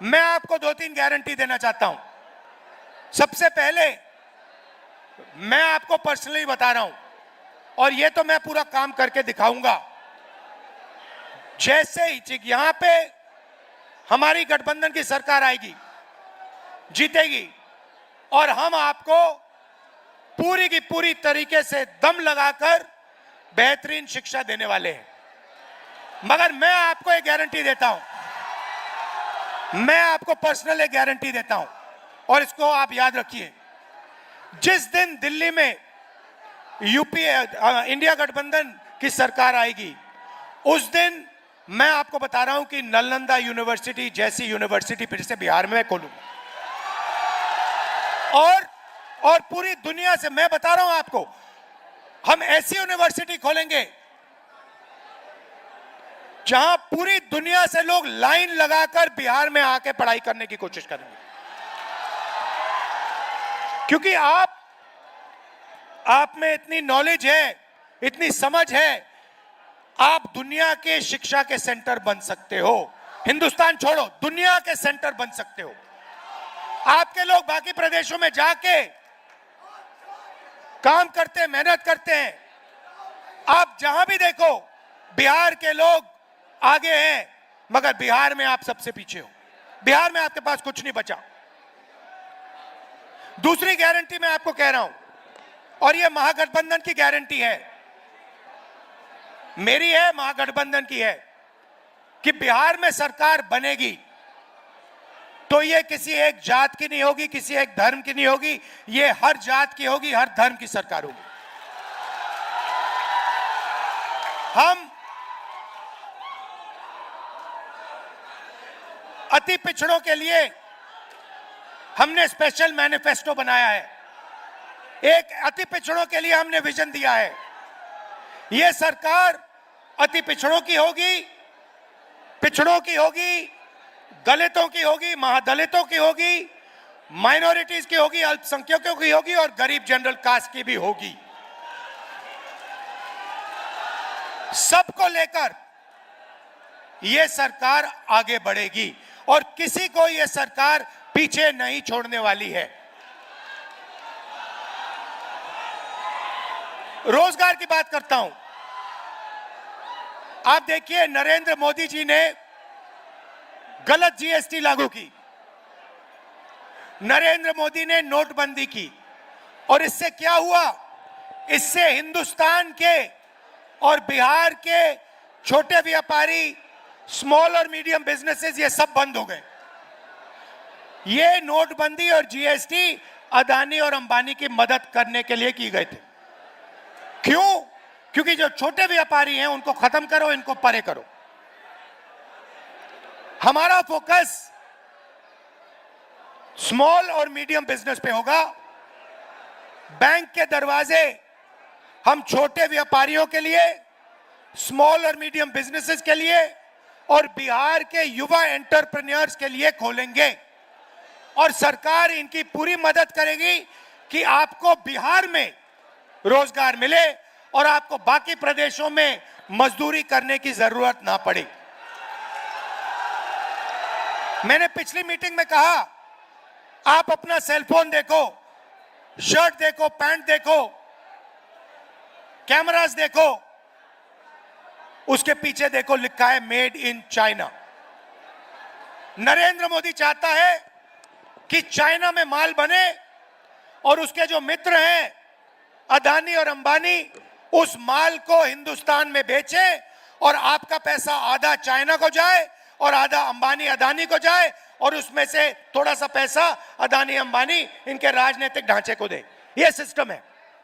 मैं आपको 2-3 गारंटी देना चाहता हूं। सबसे पहले मैं आपको पर्सनली बता रहा हूं, और ये तो मैं पूरा काम करके दिखाऊंगा। जैसे ही यहां पे हमारी गठबंधन की सरकार आएगी, जीतेगी, और हम आपको पूरी की पूरी तरीके से दम लगाकर बेहतरीन शिक्षा देने वाले हैं। मगर मैं आपको एक गारंटी देता हूं, मैं आपको पर्सनल एक गारंटी देता हूं, और इसको आप याद रखिए। जिस दिन दिल्ली में इंडिया गठबंधन की सरकार आएगी, उस दिन मैं आपको बता रहा हूं कि नालंदा यूनिवर्सिटी जैसी यूनिवर्सिटी फिर से बिहार में खोलूंगा। और पूरी दुनिया से मैं बता रहा हूं आपको, हम ऐसी यूनिवर्सिटी खोलेंगे जहां पूरी दुनिया से लोग लाइन लगाकर बिहार में आके पढ़ाई करने की कोशिश करेंगे। क्योंकि आप में इतनी नॉलेज है, इतनी समझ है, आप दुनिया के शिक्षा के सेंटर बन सकते हो। हिंदुस्तान छोड़ो, दुनिया के सेंटर बन सकते हो। आपके लोग बाकी प्रदेशों में जाके काम करते हैं, मेहनत करते हैं। आप जहां भी देखो बिहार के लोग आगे हैं, मगर बिहार में आप सबसे पीछे हो। बिहार में आपके पास कुछ नहीं बचा। दूसरी गारंटी मैं आपको कह रहा हूं, और यह महागठबंधन की गारंटी है, मेरी है, महागठबंधन की है, कि बिहार में सरकार बनेगी तो ये किसी एक जात की नहीं होगी, किसी एक धर्म की नहीं होगी, ये हर जात की होगी, हर धर्म की सरकार होगी। हम अति पिछड़ों के लिए हमने स्पेशल मैनिफेस्टो बनाया है। एक अति पिछड़ों के लिए हमने विजन दिया है। यह सरकार अति पिछड़ों की होगी, पिछड़ों की होगी, दलितों की होगी, महादलितों की होगी, माइनॉरिटीज की होगी, अल्पसंख्यकों की होगी, और गरीब जनरल कास्ट की भी होगी। सबको लेकर यह सरकार आगे बढ़ेगी, और किसी को यह सरकार पीछे नहीं छोड़ने वाली है। रोजगार की बात करता हूं। आप देखिए, नरेंद्र मोदी जी ने गलत जीएसटी लागू की, नरेंद्र मोदी ने नोटबंदी की, और इससे क्या हुआ? इससे हिंदुस्तान के और बिहार के छोटे व्यापारी, स्मॉल और मीडियम बिजनेसेस, ये सब बंद हो गए। ये नोटबंदी और जीएसटी अदानी और अंबानी की मदद करने के लिए की गए थे। क्यों? क्योंकि जो छोटे व्यापारी हैं उनको खत्म करो, इनको परे करो। हमारा फोकस स्मॉल और मीडियम बिजनेस पे होगा। बैंक के दरवाजे हम छोटे व्यापारियों के लिए, स्मॉल और मीडियम बिजनेसेस के लिए, और बिहार के युवा एंटरप्रेन्योर्स के लिए खोलेंगे, और सरकार इनकी पूरी मदद करेगी कि आपको बिहार में रोजगार मिले और आपको बाकी प्रदेशों में मजदूरी करने की जरूरत ना पड़े। मैंने पिछली मीटिंग में कहा, आप अपना सेलफोन देखो, शर्ट देखो, पैंट देखो, कैमरास देखो, उसके पीछे देखो लिखा है made in China. Narendra Modi चाहता है कि चाइना में माल बने, और उसके जो मित्र हैं अदानी और अंबानी, उस माल को हिंदुस्तान में बेचे, और आपका पैसा आधा चाइना को जाए और आधा अंबानी अदानी को जाए, और उसमें से थोड़ा सा पैसा अदानी अंबानी इनके राजनीतिक ढांचे को दे। यह सिस्टम है।